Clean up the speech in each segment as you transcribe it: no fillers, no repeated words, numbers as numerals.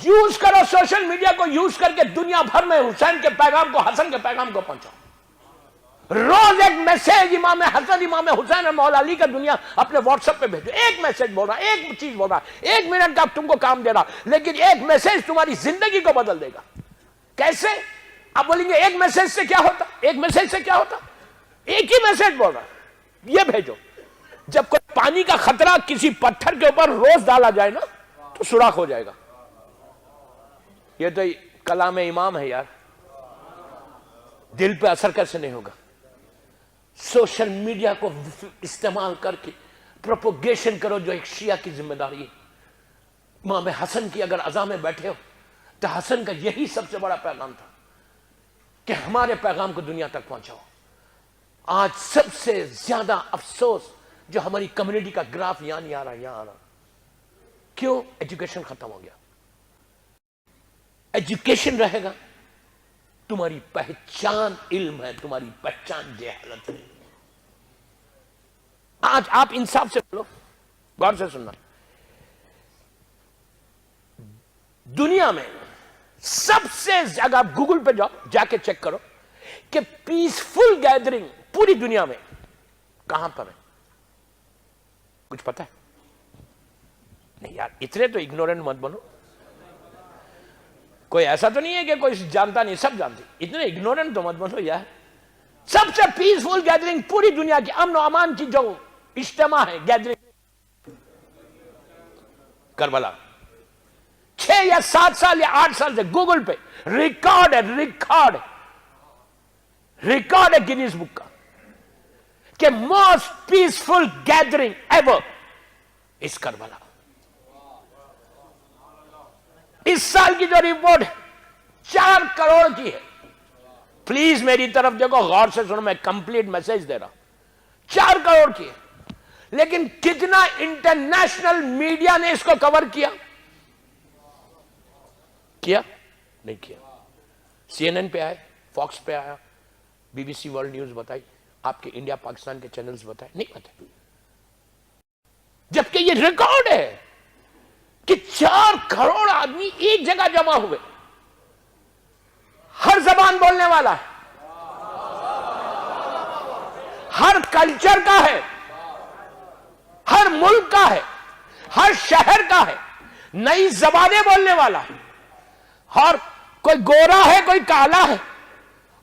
Use کرو social media کو، use کر کے دنیا بھر میں حسین کے پیغام کو، حسن کے پیغام کو پہنچاؤ. روز ایک میسج امام حسن، امام حسین اور مولا علی کا دنیا اپنے واٹس ایپ پہ بھیجو. ایک میسج بول رہا، ایک چیز بول رہا، 1 منٹ کا تم کو کام دے رہا، لیکن ایک میسج تمہاری زندگی کو بدل دے گا. کیسے؟ آپ بولیں گے ایک میسج سے کیا ہوتا؟ ایک میسج سے کیا ہوتا؟ ایک ہی میسج بول رہا، یہ بھیجو. جب کوئی پانی کا خطرہ کسی پتھر کے اوپر روز ڈالا جائے نا تو سوراخ ہو جائے گا. یہ تو کلام امام ہے یار، دل پہ اثر کیسے نہیں ہوگا؟ سوشل میڈیا کو استعمال کر کے پروپوگیشن کرو، جو ایک شیعہ کی ذمہ داری ہے. امام حسن کی اگر عزا میں بیٹھے ہو تو حسن کا یہی سب سے بڑا پیغام تھا کہ ہمارے پیغام کو دنیا تک پہنچاؤ. آج سب سے زیادہ افسوس جو ہماری کمیونٹی کا گراف یہاں نہیں آ رہا، یہاں آ رہا. کیوں؟ ایجوکیشن ختم ہو گیا. ایجوکیشن رہے گا، تمہاری پہچان علم ہے، تمہاری پہچان جہالت ہے. آج آپ انصاف سے بولو، غور سے سننا. دنیا میں سب سے زیادہ، آپ گوگل پہ جا کے چیک کرو کہ پیسفل گیدرنگ پوری دنیا میں کہاں پر ہے. کچھ پتا ہے؟ نہیں یار، اتنے تو اگنورنٹ مت بنو. کوئی ایسا تو نہیں ہے کہ کوئی جانتا نہیں، سب جانتے. اتنے اگنورنٹ تو مت بنو یار. سب سے پیسفل گیدرنگ پوری دنیا کی، امن و امان کی جو اجتماع ہے، گیدرنگ، کربلا. 6 یا 7 سال یا 8 سال سے گوگل پہ ریکارڈ ہے گینیز بک کا کہ موسٹ پیسفل گیدرنگ ایور اس کربلا. اس سال کی جو رپورٹ ہے 4 کروڑ کی ہے. پلیز میری طرف دیکھو، غور سے سنو، میں کمپلیٹ میسج دے رہا ہوں. 4 کروڑ کی ہے. لیکن کتنا انٹرنیشنل میڈیا نے اس کو کور کیا؟ نہیں کیا. CNN پہ آئے، فاکس پہ آیا، BBC ورلڈ نیوز بتائی، آپ کے انڈیا پاکستان کے چینلز بتائے، نہیں بتائے. جبکہ یہ ریکارڈ ہے کہ 4 کروڑ آدمی ایک جگہ جمع ہوئے. ہر زبان بولنے والا ہے، ہر کلچر کا ہے، ہر ملک کا ہے، ہر شہر کا ہے، نئی زبانیں بولنے والا ہے. اور کوئی گورا ہے، کوئی کالا ہے،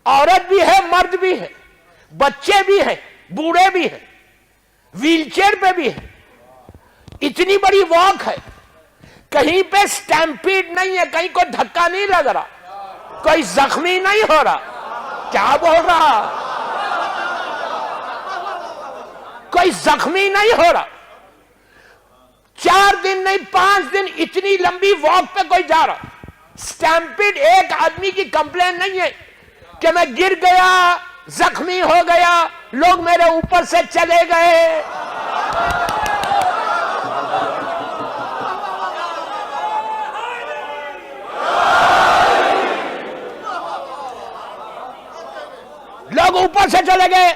عورت بھی ہے، مرد بھی ہے، بچے بھی ہیں، بوڑھے بھی ہیں، ویل چیئر پہ بھی ہے. اتنی بڑی واک ہے، کہیں پہ سٹیمپیڈ نہیں ہے، کہیں کوئی دھکا نہیں لگ رہا، کوئی زخمی نہیں ہو رہا. کیا بول رہا؟ کوئی زخمی نہیں ہو رہا. 4 دن نہیں، 5 دن، اتنی لمبی واک پہ کوئی جا رہا. سٹیمپیڈ ایک آدمی کی کمپلین نہیں ہے کہ میں گر گیا، زخمی ہو گیا، لوگ میرے اوپر سے چلے گئے. لوگ اوپر سے چلے گئے.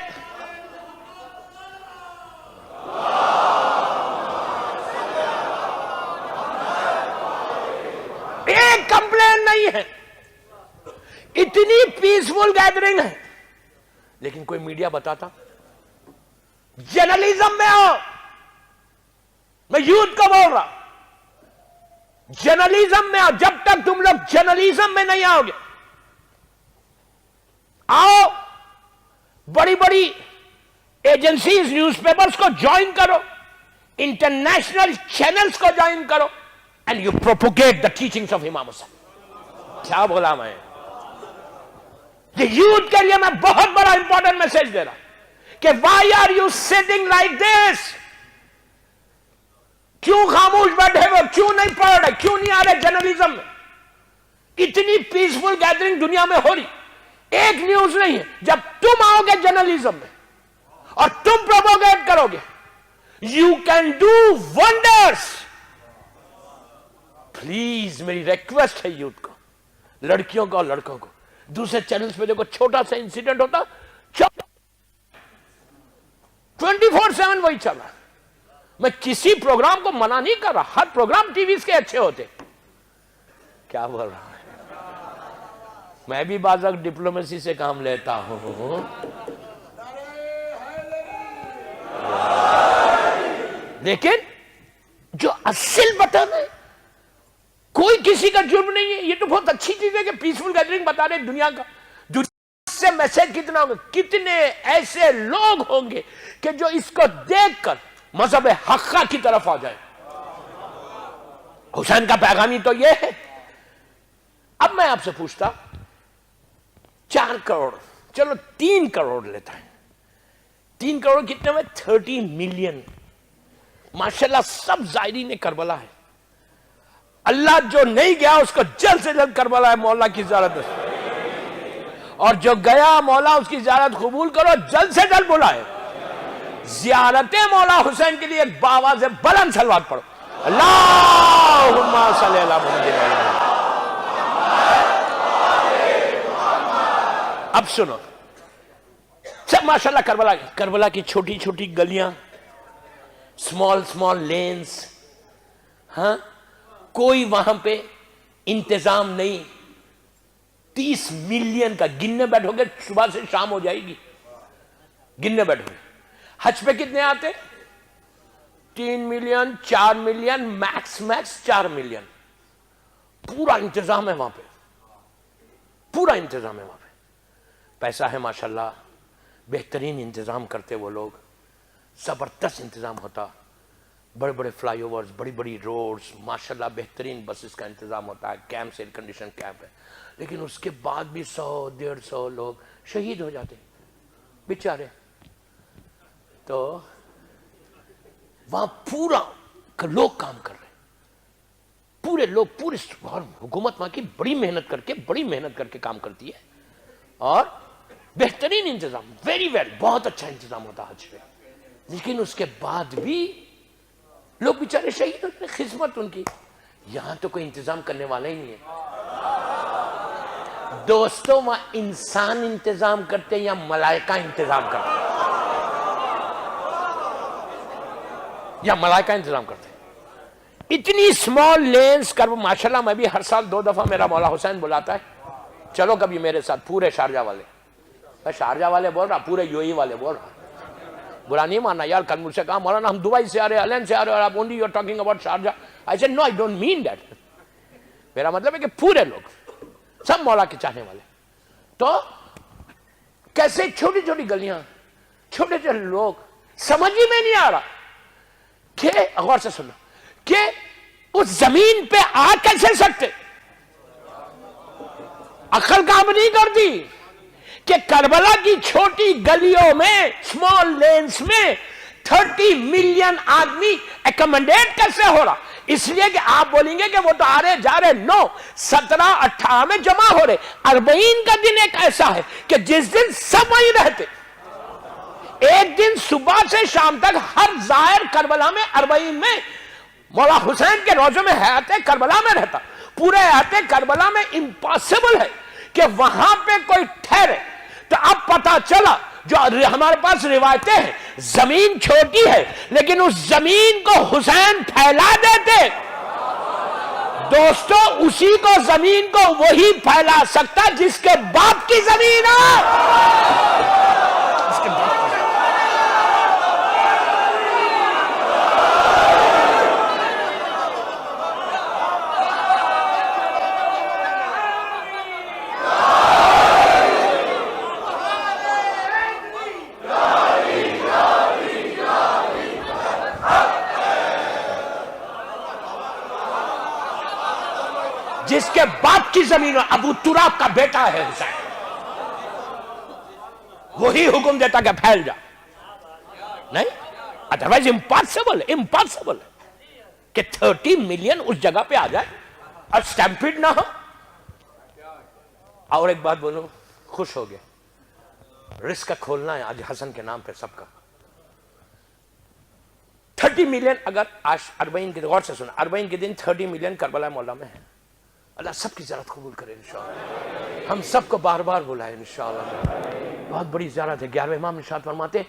ایک کمپلین نہیں ہے. اتنی پیسفل گیدرنگ ہے. لیکن کوئی میڈیا بتاتا؟ جرنلزم میں آؤ. میں یوتھ کو بول رہا، جرنلزم میں آؤ. جب تک تم لوگ جرنلزم میں نہیں آؤ گے، آؤ بڑی بڑی ایجنسیز، نیوز پیپرز کو جوائن کرو، انٹرنیشنل چینلز کو جوائن کرو، and you propagate the teachings of امام حسین. کیا بولا میں؟ یہ یوتھ کے لیے میں بہت بڑا امپورٹنٹ میسج دے رہا کہ why are you sitting like this? کیوں خاموش بیٹھے ہو؟ کیوں نہیں پڑھ رہے؟ کیوں نہیں آ رہے جرنلزم میں؟ اتنی پیسفل گیدرنگ دنیا میں ہو رہی، ایک نیوز نہیں ہے. جب تم آؤ گے جرنلزم میں اور تم پروپوگیٹ کرو گے، you can do wonders. Please میری ریکویسٹ ہے یوتھ کو، لڑکیوں کو اور لڑکوں کو. دوسرے چینلز پہ دیکھو، چھوٹا سا انسیڈنٹ ہوتا 24/7 وہی چل رہا. میں کسی پروگرام کو منع نہیں کر رہا، ہر پروگرام ٹی ویز کے اچھے ہوتے، کیا بول رہا ہوں؟ میں بھی بعض وقت ڈپلومیسی سے کام لیتا ہوں، لیکن جو اصل بٹن ہے کوئی کسی کا جرم نہیں ہے. یہ تو بہت اچھی چیز ہے کہ پیسفل گیدرنگ بتا رہے دنیا کا. دنیا سے میسج کتنا ہوگا، کتنے ایسے لوگ ہوں گے کہ جو اس کو دیکھ کر مذہب حقہ کی طرف آ جائے. حسین کا پیغامی تو یہ ہے. اب میں آپ سے پوچھتا 4 کروڑ، چلو 3 کروڑ لیتا ہے. 3 کروڑ کتنے میں؟ 30 ملین. ماشاءاللہ سب زائرین کربلا ہے. اللہ جو نہیں گیا اس کو جلد سے جلد کربلا ہے مولا کی زیارت، اور جو گیا مولا اس کی زیارت قبول کرو، جلد سے جلد بلائے. زیارت مولا حسین کے لیے ایک باواز بلند صلوات پڑھو. اللہم صلی علی محمد. اب سنو سب ماشاءاللہ کربلا کی چھوٹی چھوٹی گلیاں، سمال لینز، ہاں کوئی وہاں پہ انتظام نہیں. 30 ملین کا گننے بیٹھو گے صبح سے شام ہو جائے گی. گننے بیٹھو گے. حج پہ کتنے آتے؟ 3 ملین 4 ملین میکس 4 ملین. پورا انتظام ہے وہاں پہ، پورا انتظام ہے وہاں پہ. پیسہ ہے ماشاءاللہ، بہترین انتظام کرتے وہ لوگ، زبردست انتظام ہوتا. بڑے بڑے فلائی اوورز، بڑی بڑی روڈز، ماشاءاللہ بہترین بسز کا انتظام ہوتا ہے. کیمپس، ایئر کنڈیشن کیمپ ہے. لیکن اس کے بعد بھی 100-150 لوگ شہید ہو جاتے بیچارے. تو وہاں پورا لوگ کام کر رہے ہیں، پورے لوگ، پورے حکومت وہاں کی بڑی محنت کر کے کام کرتی ہے. اور بہترین انتظام، ویری بہت اچھا انتظام ہوتا حج پہ. لیکن اس کے بعد بھی لوگ بیچارے شہید ہوتے ہیں. خدمت ان کی. یہاں تو کوئی انتظام کرنے والا ہی نہیں ہے. دوستوں وہاں انسان انتظام کرتے یا ملائکہ انتظام کرتے؟ یا ملائکہ انتظام کرتے؟ اتنی سمال لینز کر. ماشاءاللہ میں بھی ہر سال 2 دفعہ میرا مولا حسین بلاتا ہے، چلو کبھی میرے ساتھ. پورے شارجہ والے، میں شارجہ والے بول رہا، پورے یو ای والے بول رہا. برا نہیں ماننا یار، کل مجھ سے کہا مولانا ہم دبئی سے آ رہے ہیں، الین سے آ رہے ہیں، اور آپ only you are talking about Sharjah. I said no, I don't mean that. میرا مطلب ہے کہ پورے لوگ سب مولا کے چاہنے والے. تو کیسے چھوٹی چھوٹی گلیاں، چھوٹے چھوٹے لوگ، سمجھ ہی میں نہیں آ رہا کہ، غور سے سنو، کہ اس زمین پہ آ کیسے سکتے. عقل کام نہیں کرتی کہ کربلا کی چھوٹی گلیوں میں، سمال لینز میں 30 ملین آدمی ایکومنڈیٹ کیسے ہو رہا. اس لیے کہ آپ بولیں گے کہ وہ تو آ رہے جا رہے. نو، 17-18 میں جمع ہو رہے. 40 کا دن ایک ایسا ہے کہ جس دن سب وہیں رہتے. ایک دن صبح سے شام تک ہر زائر کربلا میں 40 میں مولا حسین کے روضے میں حیات کربلا میں رہتا. پورے حیات کربلا میں امپاسبل ہے کہ وہاں پہ کوئی ٹھہرے. تو اب پتا چلا جو ہمارے پاس روایتیں ہیں، زمین چھوٹی ہے لیکن اس زمین کو حسین پھیلا دیتے. دوستو اسی کو زمین کو وہی پھیلا سکتا جس کے باپ کی زمین ہے. جس کے باپ کی زمین ہے، ابو تراب کا بیٹا ہے حسین، وہی حکم دیتا کہ پھیل جا. نہیں ادروائز امپاسبل ہے کہ 30 ملین اس جگہ پہ آ جائے اور سٹیمپیڈ نہ ہو. اور ایک بات بولوں، خوش ہو گیا. رزق کا کھولنا ہے آج حسن کے نام پہ سب کا. 30 ملین اگر آج 40 کے غور سے سنا، 40 کے دن 30 ملین کربلا مولا میں ہے. اللہ سب کی زیارت قبول کرے انشاءاللہ. ہم سب کو بار بار بلائے انشاءاللہ. بہت بڑی زیارت ہے. 11ویں امام ارشاد فرماتے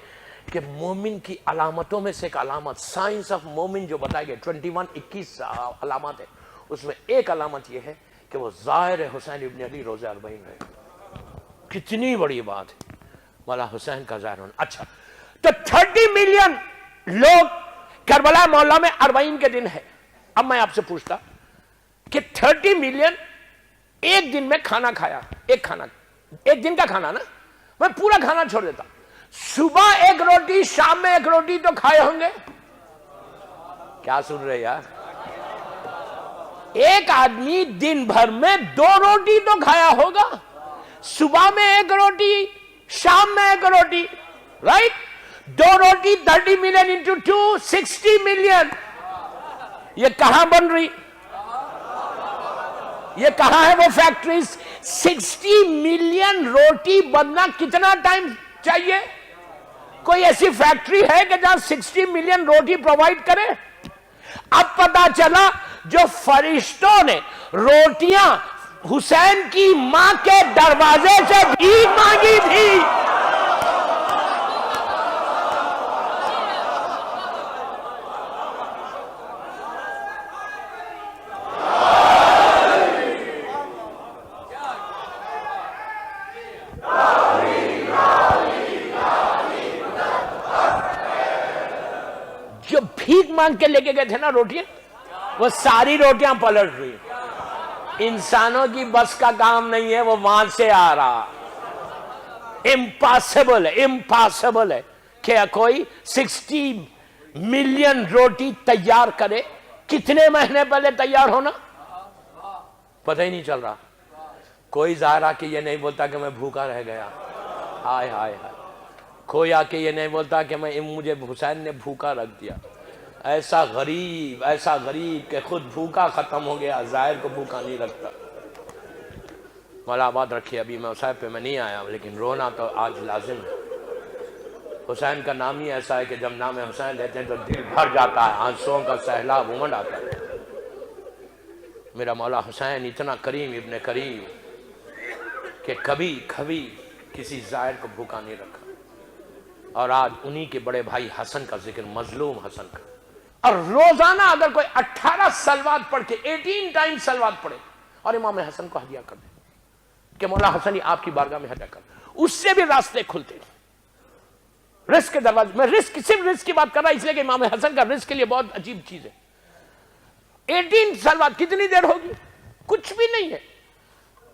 کہ مومن کی علامتوں میں سے ایک علامت، سائنس آف مومن جو بتائے گئے 21 علامات ہے، اس میں ایک علامت یہ ہے کہ وہ ظاہر حسین ابن علی روزہ اربعین ہے. کتنی بڑی بات ہے مولا حسین کا ظاہر ہونا. اچھا تو 30 ملین لوگ کربلا مولا میں اربعین کے دن ہے. اب میں آپ سے پوچھتا کہ 30 ملین ایک دن میں کھانا کھایا, ایک دن کا کھانا نا, میں پورا کھانا چھوڑ دیتا, صبح ایک روٹی شام میں ایک روٹی تو کھائے ہوں گے. کیا سن رہے یار؟ ایک آدمی دن بھر میں 2 روٹی تو کھایا ہوگا, صبح میں ایک روٹی شام میں ایک روٹی, رائٹ؟ 2 روٹی 30 ملین انٹو 2 60 ملین. یہ کہاں بن رہی, یہ کہاں ہے وہ فیکٹریز؟ 60 ملین روٹی بننا کتنا ٹائم چاہیے؟ کوئی ایسی فیکٹری ہے کہ جہاں 60 ملین روٹی پرووائڈ کرے؟ اب پتا چلا جو فرشتوں نے روٹیاں حسین کی ماں کے دروازے سے بھیک مانگی تھی, جو بھیک مانگ کے لے کے گئے تھے نا روٹیاں, وہ ساری روٹیاں پلٹ رہی. انسانوں کی بس کا کام نہیں ہے, وہ وہاں سے آ رہا. امپاسبل ہے کہ کوئی 60 ملین روٹی تیار کرے. کتنے مہینے پہلے تیار ہونا پتہ ہی نہیں چل رہا. کوئی ظاہر آ کے یہ نہیں بولتا کہ میں بھوکا رہ گیا, ہائے ہائے ہائے. کوئی آ کے یہ نہیں بولتا کہ مجھے حسین نے بھوکا رکھ دیا. ایسا غریب کہ خود بھوکا ختم ہو گیا, ظاہر کو بھوکا نہیں رکھتا. مولا آباد رکھیے. ابھی میں حسین پہ میں نہیں آیا, لیکن رونا تو آج لازم ہے. حسین کا نام ہی ایسا ہے کہ جب نام حسین لیتے ہیں تو دل بھر جاتا ہے, آنسوؤں کا سیلاب امڑ آتا ہے. میرا مولا حسین اتنا کریم ابن کریم کہ کبھی کسی زائر کو بھوکا نہیں رکھا. اور آج انہی کے بڑے بھائی حسن کا ذکر, مظلوم حسن کا. اور روزانہ اگر کوئی 18 صلوات پڑھ کے 18 ٹائم صلوات پڑھے اور امام حسن کو ہدیہ کر دے کہ مولا حسن آپ کی بارگاہ میں ہدیہ کر, اس سے بھی راستے کھلتے ہیں. رزق کے دروازے, میں صرف رزق کی بات کر رہا اس لیے کہ امام حسن کا رزق کے لیے بہت عجیب چیز ہے. 18 صلوات کتنی دیر ہوگی؟ کچھ بھی نہیں ہے.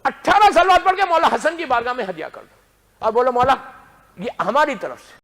18 صلوات پڑھ کے مولا حسن کی بارگاہ میں ہدیہ کر دو اور بولو مولا یہ ہماری طرف سے